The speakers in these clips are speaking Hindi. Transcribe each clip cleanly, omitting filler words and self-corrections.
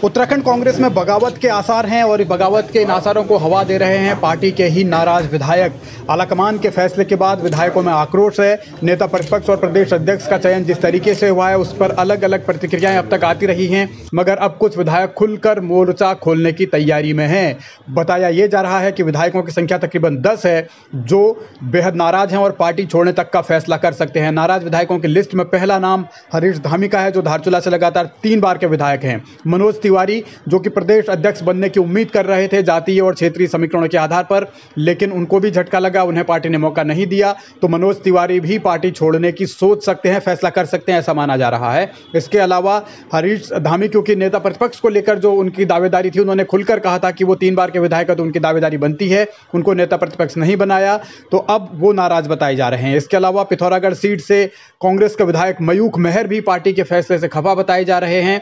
उत्तराखंड कांग्रेस में बगावत के आसार हैं और बगावत के इन आसारों को हवा दे रहे हैं पार्टी के ही नाराज विधायक। आलाकमान के फैसले के बाद विधायकों में आक्रोश है। नेता प्रतिपक्ष और प्रदेश अध्यक्ष का चयन जिस तरीके से हुआ है उस पर अलग अलग प्रतिक्रियाएं अब तक आती रही हैं, मगर अब कुछ विधायक खुलकर मोर्चा खोलने की तैयारी में हैं। बताया ये जा रहा है कि विधायकों की संख्या तकरीबन 10 है जो बेहद नाराज हैं और पार्टी छोड़ने तक का फैसला कर सकते हैं। नाराज विधायकों की लिस्ट में पहला नाम हरीश धामी का है, जो धारचूला से लगातार 3 बार के विधायक हैं। मनोज तिवारी जो कि प्रदेश अध्यक्ष बनने की उम्मीद कर रहे थे जातीय और क्षेत्रीय समीकरणों के आधार पर, लेकिन उनको भी झटका लगा, उन्हें पार्टी ने मौका नहीं दिया, तो मनोज तिवारी भी पार्टी छोड़ने की सोच सकते हैं, फैसला कर सकते हैं, ऐसा माना जा रहा है। इसके अलावा हरीश धामी क्योंकि नेता प्रतिपक्ष को लेकर जो उनकी दावेदारी थी, उन्होंने खुलकर कहा था कि वो 3 बार के विधायक है तो उनकी दावेदारी बनती है, उनको नेता प्रतिपक्ष नहीं बनाया, तो अब वो नाराज बताए जा रहे हैं। इसके अलावा पिथौरागढ़ सीट से कांग्रेस के विधायक मयूख मेहर भी पार्टी के फैसले से खफा बताए जा रहे हैं।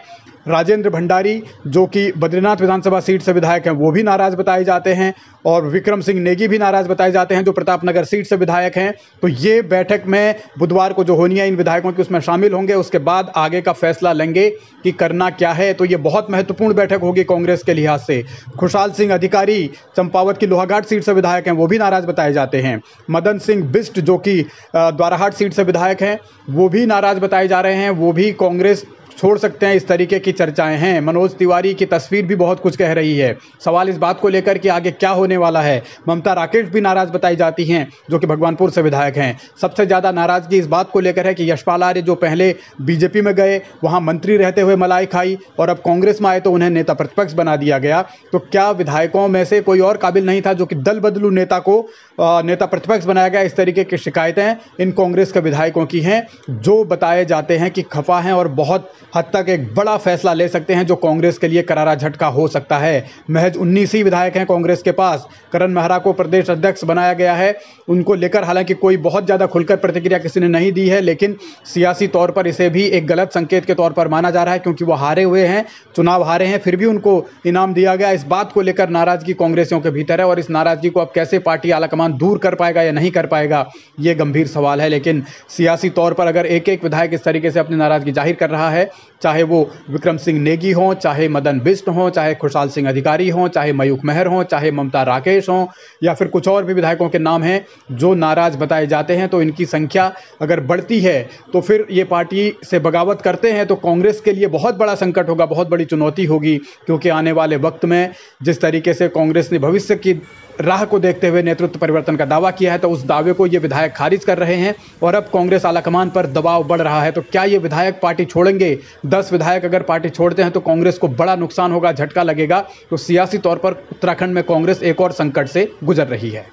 राजेंद्र भंडारी जो कि बद्रीनाथ विधानसभा सीट से विधायक हैं वो भी नाराज बताए जाते हैं, और विक्रम सिंह नेगी भी नाराज बताए जाते हैं जो प्रतापनगर सीट से विधायक हैं। तो ये बैठक में बुधवार को जो होनी है इन विधायकों की, उसमें शामिल होंगे। उसके बाद आगे का फैसला लेंगे कि करना क्या है। तो ये बहुत महत्वपूर्ण बैठक होगी कांग्रेस के लिहाज से। खुशहाल सिंह अधिकारी चंपावत की लोहाघाट सीट से विधायक हैं, वो भी नाराज बताए जाते हैं। मदन सिंह बिष्ट जो कि द्वाराहाट सीट से विधायक हैं वो भी नाराज बताए जा रहे हैं, वो भी कांग्रेस छोड़ सकते हैं, इस तरीके की चर्चाएं हैं। मनोज तिवारी की तस्वीर भी बहुत कुछ कह रही है। सवाल इस बात को लेकर कि आगे क्या होने वाला है। ममता राकेश भी नाराज बताई जाती हैं जो कि भगवानपुर से विधायक हैं। सबसे ज़्यादा नाराजगी इस बात को लेकर है कि यशपाल आर्य जो पहले बीजेपी में गए, वहां मंत्री रहते हुए मलाई खाई, और अब कांग्रेस में आए तो उन्हें नेता प्रतिपक्ष बना दिया गया। तो क्या विधायकों में से कोई और काबिल नहीं था जो कि दल बदलू नेता को नेता प्रतिपक्ष बनाया गया? इस तरीके की शिकायतें इन कांग्रेस के विधायकों की हैं जो बताए जाते हैं कि खफा हैं और बहुत हद तक एक बड़ा फैसला ले सकते हैं जो कांग्रेस के लिए करारा झटका हो सकता है। महज 19 ही विधायक हैं कांग्रेस के पास। करण मेहरा को प्रदेश अध्यक्ष बनाया गया है, उनको लेकर हालांकि कोई बहुत ज़्यादा खुलकर प्रतिक्रिया किसी ने नहीं दी है, लेकिन सियासी तौर पर इसे भी एक गलत संकेत के तौर पर माना जा रहा है क्योंकि वो हारे हुए हैं, चुनाव हारे हैं, फिर भी उनको इनाम दिया गया। इस बात को लेकर नाराजगी कांग्रेसियों के भीतर है और इस नाराजगी को अब कैसे पार्टी आलाकमान दूर कर पाएगा या नहीं कर पाएगा, ये गंभीर सवाल है। लेकिन सियासी तौर पर अगर एक एक विधायक इस तरीके से अपनी नाराजगी जाहिर कर रहा है, चाहे वो विक्रम सिंह नेगी हों, चाहे मदन बिष्ट हों, चाहे खुशहाल सिंह अधिकारी हों, चाहे मयूख मेहर हों, चाहे ममता राकेश हों, या फिर कुछ और भी विधायकों के नाम हैं जो नाराज बताए जाते हैं, तो इनकी संख्या अगर बढ़ती है तो फिर ये पार्टी से बगावत करते हैं तो कांग्रेस के लिए बहुत बड़ा संकट होगा, बहुत बड़ी चुनौती होगी। क्योंकि आने वाले वक्त में जिस तरीके से कांग्रेस ने भविष्य की राह को देखते हुए नेतृत्व परिवर्तन का दावा किया है, तो उस दावे को ये विधायक खारिज कर रहे हैं और अब कांग्रेस आलाकमान पर दबाव बढ़ रहा है। तो क्या ये विधायक पार्टी छोड़ेंगे? 10 विधायक अगर पार्टी छोड़ते हैं तो कांग्रेस को बड़ा नुकसान होगा, झटका लगेगा। तो सियासी तौर पर उत्तराखंड में कांग्रेस एक और संकट से गुजर रही है।